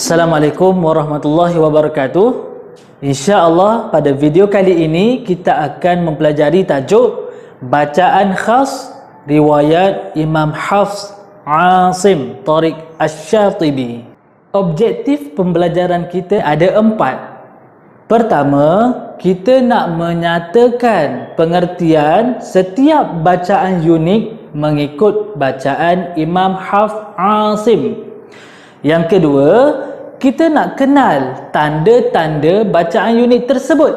Assalamualaikum warahmatullahi wabarakatuh. InsyaAllah pada video kali ini kita akan mempelajari tajuk bacaan khas riwayat Imam Hafs Asim Tariq Asy-Syatibi. Objektif pembelajaran kita ada 4. Pertama, kita nak menyatakan pengertian setiap bacaan unik mengikut bacaan Imam Hafs Asim. Yang kedua, kita nak kenal tanda-tanda bacaan unik tersebut.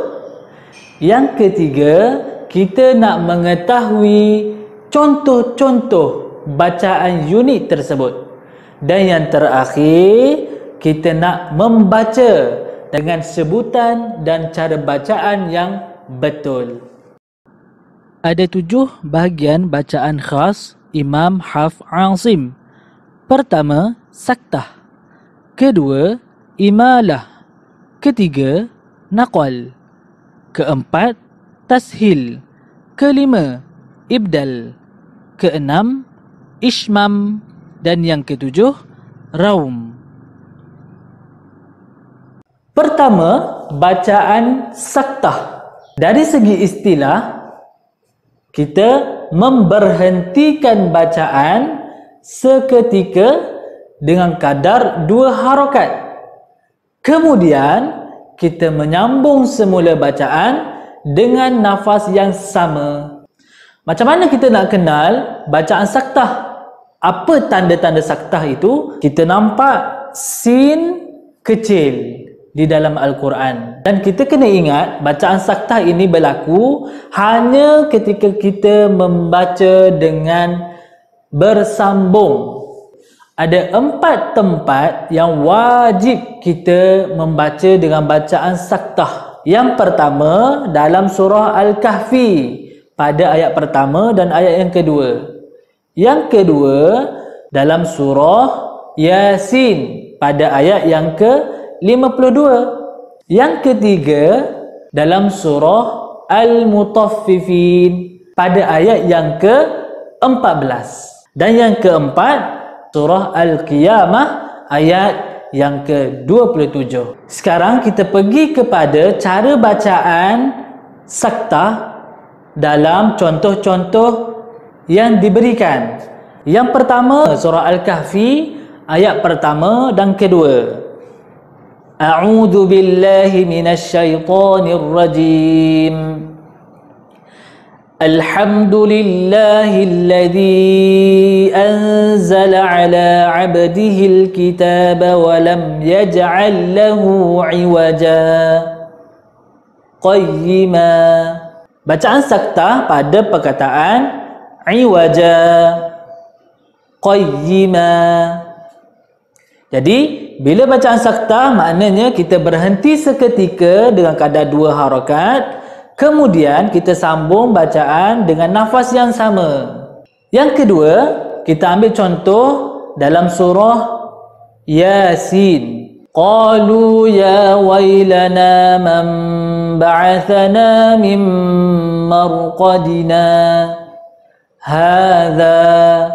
Yang ketiga, kita nak mengetahui contoh-contoh bacaan unik tersebut. Dan yang terakhir, kita nak membaca dengan sebutan dan cara bacaan yang betul. Ada 7 bahagian bacaan khas Imam Hafs Asim. Pertama, saktah. Kedua, imalah. Ketiga, naqal. Keempat, tashil. Kelima, ibdal. Keenam, ishmam. Dan yang ketujuh, raum. Pertama, bacaan saktah. Dari segi istilah, kita memberhentikan bacaan seketika dengan kadar 2 harakat. Kemudian kita menyambung semula bacaan dengan nafas yang sama. Macam mana kita nak kenal bacaan saktah? Apa tanda-tanda saktah itu? Kita nampak sin kecil di dalam Al-Quran. Dan kita kena ingat bacaan saktah ini berlaku hanya ketika kita membaca dengan bersambung. Ada 4 tempat yang wajib kita membaca dengan bacaan saktah. Yang pertama, dalam surah Al-Kahfi pada ayat pertama dan ayat yang kedua. Yang kedua, dalam surah Yasin pada ayat yang ke-52. Yang ketiga, dalam surah Al-Mutaffifin pada ayat yang ke-14. Dan yang keempat, surah Al-Qiyamah ayat yang ke-27. Sekarang kita pergi kepada cara bacaan saktah dalam contoh-contoh yang diberikan. Yang pertama, surah Al-Kahfi ayat pertama dan kedua. A'udzu billahi minasyaitonir rajim. Alhamdulillahilladzi anzala ala 'abdihil kitaba wa lam yaj'al lahu 'iwaja qayyima. Bacaan saktah pada perkataan iwaja qayyima. Jadi bila bacaan saktah maknanya kita berhenti seketika dengan kadar 2 harakat. Kemudian kita sambung bacaan dengan nafas yang sama. Yang kedua, kita ambil contoh dalam surah Yasin. Qalu ya wailana man ba'athana min marqadina hadza.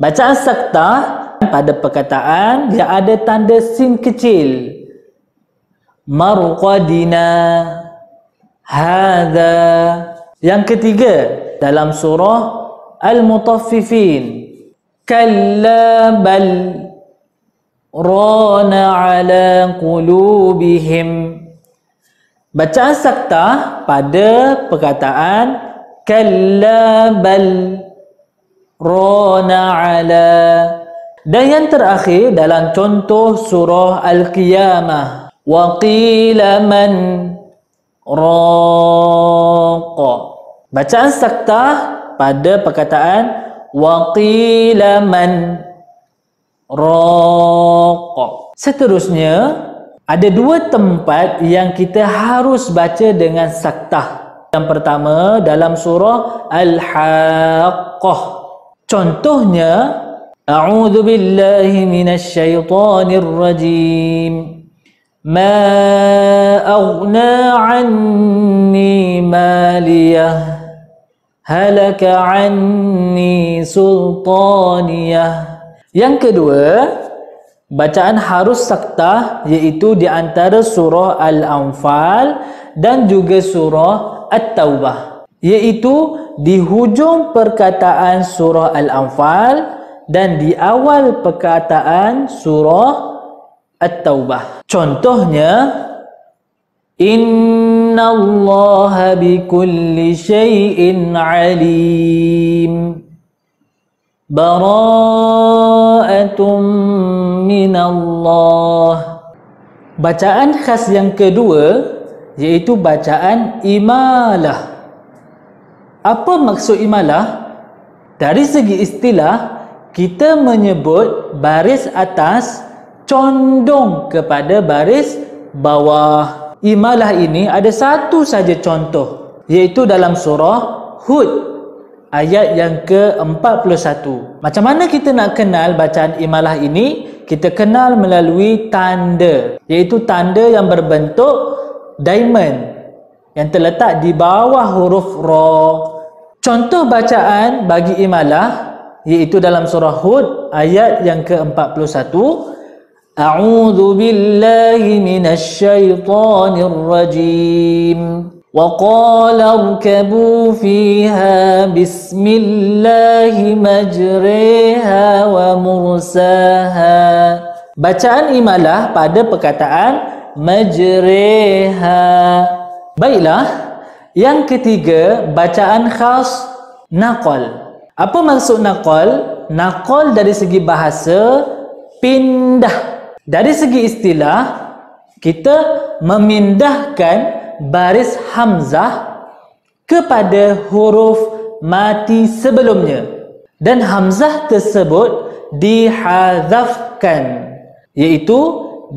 Bacaan saktah pada perkataan dia ada tanda sin kecil. Marqadina hadza. Yang ketiga, dalam surah Al-Mutaffifin. Kalla bal rana ala qulubihim. Bacaan saktah pada perkataan kalla bal rana ala. Dan yang terakhir dalam contoh surah Al-Qiyamah. Wa qila man raqa. Bacaan saktah pada perkataan wa qila man raqa. Seterusnya, ada 2 tempat yang kita harus baca dengan saktah. Yang pertama dalam surah Al-Haqqah. Contohnya, a'udzu billahi minasyaitonir rajim. Ma aghna 'anni maliyah halaka 'anni sultaniyah. Yang kedua, bacaan harus saktah iaitu di antara surah Al-Anfal dan juga surah At-Taubah, iaitu di hujung perkataan surah Al-Anfal dan di awal perkataan surah At-Taubah. Contohnya, Innallaha bikulli syai'in alim, bara'atum minallah. Bacaan khas yang kedua iaitu bacaan imalah. Apa maksud imalah? Dari segi istilah, kita menyebut baris atas condong kepada baris bawah. Imalah ini ada satu saja contoh, iaitu dalam surah Hud ayat yang ke-41. Macam mana kita nak kenal bacaan imalah ini? Kita kenal melalui tanda, iaitu tanda yang berbentuk diamond yang terletak di bawah huruf Ra. Contoh bacaan bagi imalah iaitu dalam surah Hud ayat yang ke-41. A'udzu billahi minasy syaithanir rajim. Wa qala irkabu fiha bismillahi majriha wa mursaha. Bacaan imalah pada perkataan majriha. Baiklah, yang ketiga bacaan khas naqal. Apa maksud naqal? Naqal dari segi bahasa pindah. Dari segi istilah, kita memindahkan baris hamzah kepada huruf mati sebelumnya, dan hamzah tersebut dihadzafkan, iaitu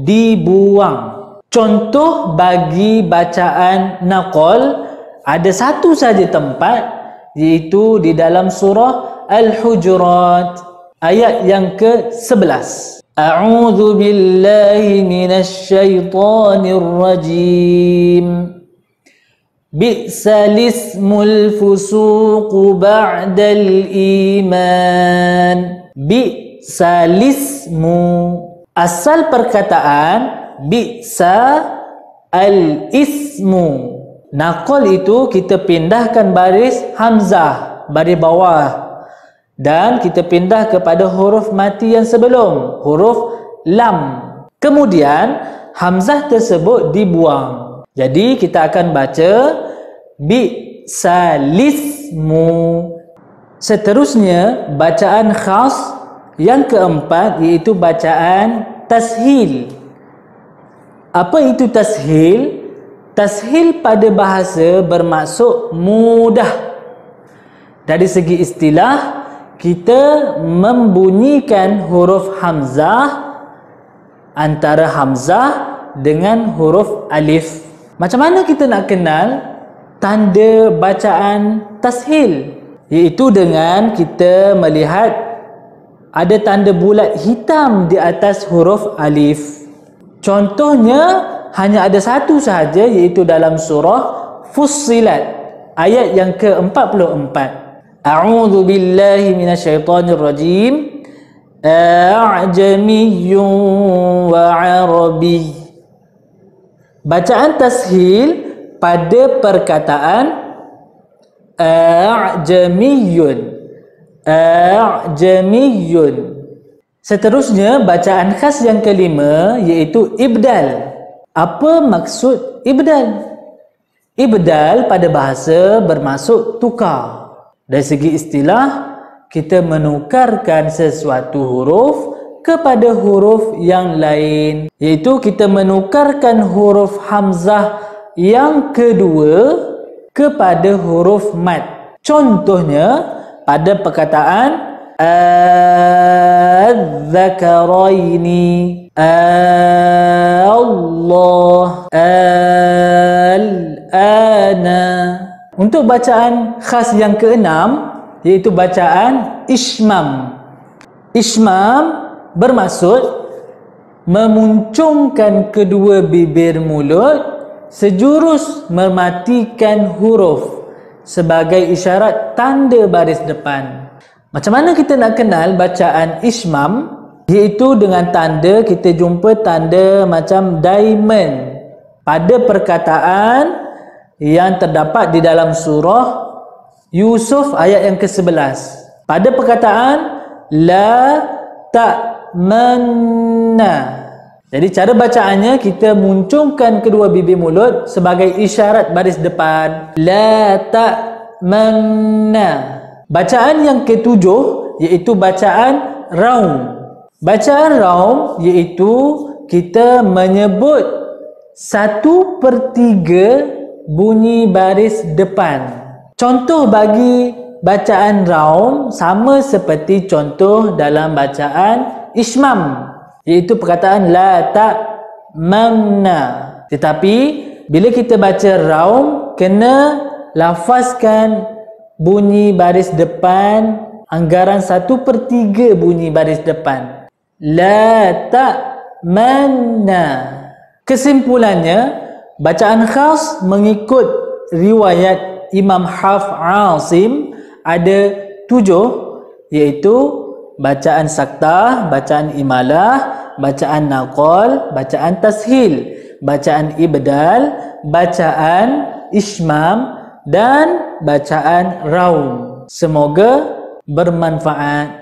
dibuang. Contoh bagi bacaan naqal ada satu saja tempat, iaitu di dalam surah Al-Hujurat ayat yang ke-11. A'udzu billahi minasy syaithanir rajim. Bi'sal ismul fusuq ba'dal iman. Bi'sal ismu. Asal perkataan bi'sa al-ismu. Naqal itu kita pindahkan baris hamzah, baris bawah, dan kita pindah kepada huruf mati yang sebelum, huruf lam. Kemudian hamzah tersebut dibuang. Jadi kita akan baca bi'salismu. Seterusnya bacaan khas yang keempat iaitu bacaan tashil. Apa itu tashil? Tashil pada bahasa bermaksud mudah. Dari segi istilah, kita membunyikan huruf hamzah antara hamzah dengan huruf alif. Macam mana kita nak kenal tanda bacaan tashil? Iaitu dengan kita melihat ada tanda bulat hitam di atas huruf alif. Contohnya hanya ada satu sahaja, iaitu dalam surah Fussilat ayat yang ke-44. A'udzu billahi minasyaitonir rajim. A'jamiyyun wa 'arabi. Bacaan tashil pada perkataan a'jamiyyun. A'jamiyyun. Seterusnya bacaan khas yang kelima iaitu ibdal. Apa maksud ibdal? Ibdal pada bahasa bermaksud tukar. Dari segi istilah, kita menukarkan sesuatu huruf kepada huruf yang lain, iaitu kita menukarkan huruf hamzah yang kedua kepada huruf mad. Contohnya pada perkataan az-zakaraini, Allah, al-ana. Untuk bacaan khas yang keenam iaitu bacaan ishmam. Ishmam bermaksud memuncungkan kedua bibir mulut sejurus mematikan huruf sebagai isyarat tanda baris depan. Macam mana kita nak kenal bacaan ishmam? Iaitu dengan tanda, kita jumpa tanda macam diamond pada perkataan yang terdapat di dalam surah Yusuf ayat yang ke-11. Pada perkataan la ta'manna. Jadi cara bacaannya, kita muncungkan kedua bibir mulut sebagai isyarat baris depan. La ta'manna. Bacaan yang ketujuh iaitu bacaan raum. Bacaan raum iaitu kita menyebut 1/3 bunyi baris depan. Contoh bagi bacaan raum sama seperti contoh dalam bacaan ismam, iaitu perkataan la ta'manna. Tetapi bila kita baca raum, kena lafazkan bunyi baris depan, anggaran 1/3 bunyi baris depan. La ta'manna. Kesimpulannya, bacaan khas mengikut riwayat Imam Hafs Asim ada 7, iaitu bacaan saktah, bacaan imalah, bacaan naqal, bacaan tashil, bacaan ibdal, bacaan ismam dan bacaan raum. Semoga bermanfaat.